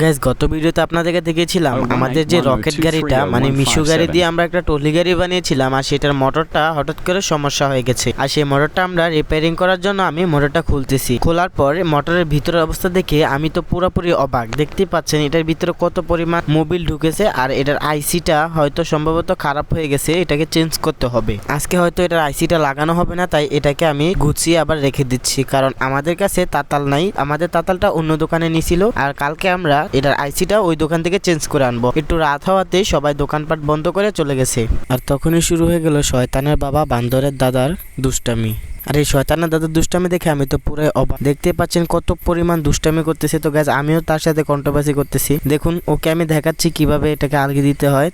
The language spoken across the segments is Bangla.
গাইস, গত ভিডিওতে আপনাদেরকে দেখিয়েছিলাম আমাদের যে রকেট গাড়িটা মানে মিশু গাড়ি দিয়ে আমরা একটা টলি গাড়ি বানিয়েছিলাম, আর সেটার মোটরটা হঠাৎ করে সমস্যা হয়ে গেছে। আর সেই মোটরটা আমরা রিপেয়ারিং করার জন্য আমি মোটরটা খুলতেছি। খোলার পর মোটরের ভিতরের অবস্থা দেখে আমি তো পুরোপুরি অবাক। দেখতেই পাচ্ছেন এটার ভিতরে কত পরিমাণ মোবিল ঢুকেছে, আর এটার আইসিটা হয়তো সম্ভবত খারাপ হয়ে গেছে, এটাকে চেঞ্জ করতে হবে। আজকে হয়তো এটার আইসিটা লাগানো হবে না, তাই এটাকে আমি গুছিয়ে আবার রেখে দিচ্ছি, কারণ আমাদের কাছে তাতাল নাই। আমাদের তাতালটা অন্য দোকানে নিছিল, আর কালকে আমরা এটার আইসিটা ওই দোকান থেকে চেঞ্জ করে আনবো। একটু রাত হওয়াতে সবাই দোকানপাট বন্ধ করে চলে গেছে, আর তখনই শুরু হয়ে গেল শয়তানের বাবা বান্দরের দাদার দুষ্টামি। আর এই শয়তানের দাদার দুষ্টামি দেখে আমি তো পুরো অবাক। দেখতে পাচ্ছেন কত পরিমাণ দুষ্টামি করতেছে। তো গাইস, আমিও তার সাথে কন্ট্রোভার্সি করতেছি। দেখুন, ওকে আমি দেখাচ্ছি কিভাবে এটাকে আলগি দিতে হয়।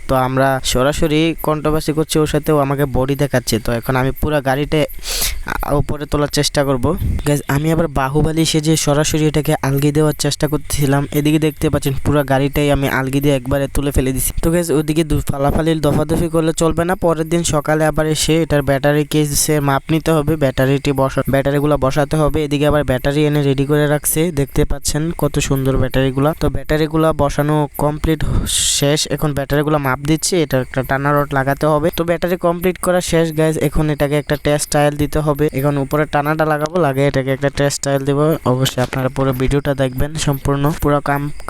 তো আমরা সরাসরি কন্ট্রোভার্সি করছি ওর সাথে, ও আমাকে বডি দেখাচ্ছে। তো এখন আমি পুরো গাড়িটা উপরে তোলার চেষ্টা করব। গাইস, আমি আবার বাহুবলী সেজে সরাসরি এটাকে আলগি দেওয়ার চেষ্টা করতেছিলাম। এদিকে দেখতে পাচ্ছেন পুরো গাড়িটাই আমি আলগি দিয়ে একবারে তুলে ফেলে দিছি। তো গাইস, ওদিকে ফালাফালি দফাদফি করলে চলবে না। পরের দিন সকালে আবার এসে এটার ব্যাটারি কেসে মাপ নিতে হবে, ব্যাটারিগুলো বসাতে হবে। এদিকে আবার ব্যাটারি এনে রেডি করে রাখছে, দেখতে পাচ্ছেন কত সুন্দর ব্যাটারিগুলো। তো ব্যাটারিগুলো বসানো কমপ্লিট শেষ, এখন ব্যাটারিগুলো মাপ দিচ্ছে। এটা একটা টানা রড লাগাতে হবে। তো ব্যাটারি কমপ্লিট করা শেষ গাইস, এখন এটাকে একটা টেস্ট টাইল দিতে হবে। এখন উপরে টানাটা লাগাবো, লাগিয়ে এটাকে একটা টেস্ট টাইল দেব। অবশ্যই আপনারা পুরো ভিডিওটা দেখবেন সম্পূর্ণ। পুরো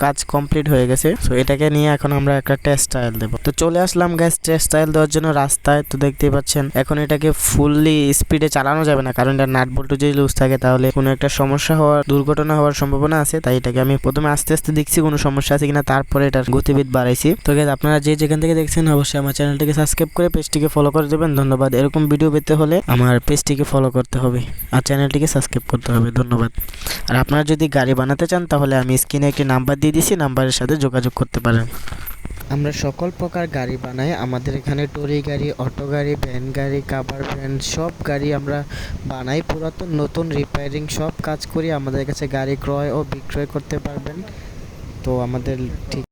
কাজ কমপ্লিট হয়ে গেছে। তো এটাকে নিয়ে এখন আমরা একটা টেস্ট টাইল দেব। তো চলে আসলাম গাইস টেস্ট টাইল দেওয়ার জন্য রাস্তায়। তো দেখতেই পাচ্ছেন এখন এটাকে ফুললি স্পিডে চালানো যাবে না, কারণ এটা নাট বল্টু যদি লুজ থাকে তাহলে কোনো একটা সমস্যা হওয়ার, দুর্ঘটনা হওয়ার সম্ভাবনা আছে। তাই এটাকে আমি প্রথমে আস্তে আস্তে দেখছি কোনো সমস্যা আছে কিনা, তারপরে এটার গতিবিদ বাড়াইছি। তো গাইস, আপনারা যেখান থেকে দেখছেন অবশ্যই আমার চ্যানেলটিকে সাবস্ক্রাইব করে পেজটিকে ফলো করে দেবেন। ধন্যবাদ। এরকম ভিডিও পেতে হলে আমার পেজটিকে ফলো করতে হবে আর চ্যানেলটিকে সাবস্ক্রাইব করতে হবে। ধন্যবাদ। আর আপনারা যদি গাড়ি বানাতে চান তাহলে আমি স্ক্রিনে একটি নাম্বার দিয়ে দিছি, নাম্বারের সাথে যোগাযোগ করতে পারেন। আমরা সকল প্রকার গাড়ি বানাই। আমাদের এখানে টরি গাড়ি, অটো গাড়ি, ভ্যান গাড়ি, কাভার ভ্যান সব গাড়ি আমরা বানাই। পুরাতন নতুন রিপেয়ারিং সব কাজ করি। আমাদের কাছে গাড়ি ক্রয় ও বিক্রয় করতে পারবেন। তো আমাদের ঠিক